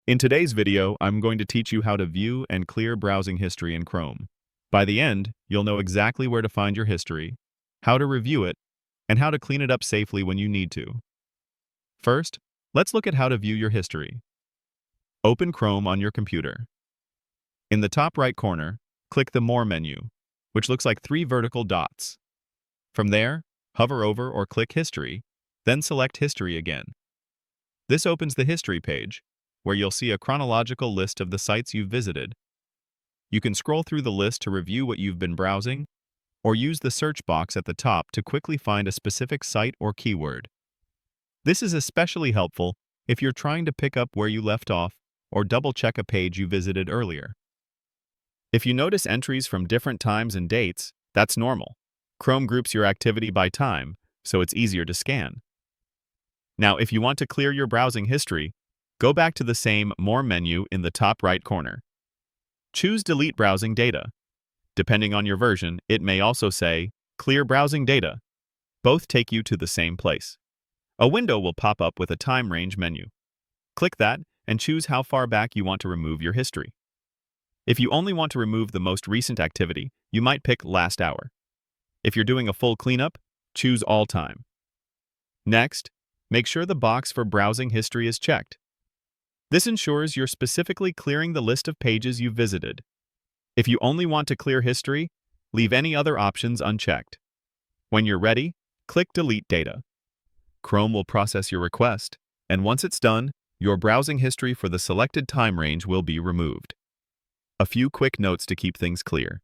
In today's video, I'm going to teach you how to view and clear browsing history in Chrome. By the end, you'll know exactly where to find your history, how to review it, and how to clean it up safely when you need to. First, let's look at how to view your history. Open Chrome on your computer. In the top right corner, click the More menu, which looks like three vertical dots. From there, hover over or click History, then select History again. This opens the History page, where you'll see a chronological list of the sites you've visited. You can scroll through the list to review what you've been browsing, or use the search box at the top to quickly find a specific site or keyword. This is especially helpful if you're trying to pick up where you left off or double-check a page you visited earlier. If you notice entries from different times and dates, that's normal. Chrome groups your activity by time, so it's easier to scan. Now, if you want to clear your browsing history, go back to the same More menu in the top right corner. Choose Delete Browsing Data. Depending on your version, it may also say Clear Browsing Data. Both take you to the same place. A window will pop up with a time range menu. Click that and choose how far back you want to remove your history. If you only want to remove the most recent activity, you might pick Last Hour. If you're doing a full cleanup, choose All Time. Next, make sure the box for browsing history is checked. This ensures you're specifically clearing the list of pages you've visited. If you only want to clear history, leave any other options unchecked. When you're ready, click Delete Data. Chrome will process your request, and once it's done, your browsing history for the selected time range will be removed. A few quick notes to keep things clear.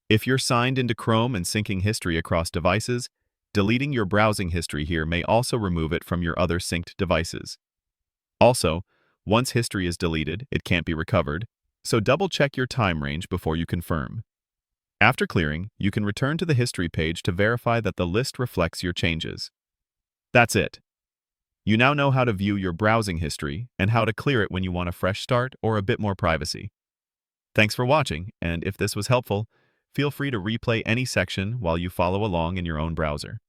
If you're signed into Chrome and syncing history across devices, deleting your browsing history here may also remove it from your other synced devices. Also, once history is deleted, it can't be recovered, so double-check your time range before you confirm. After clearing, you can return to the history page to verify that the list reflects your changes. That's it. You now know how to view your browsing history and how to clear it when you want a fresh start or a bit more privacy. Thanks for watching, and if this was helpful, feel free to replay any section while you follow along in your own browser.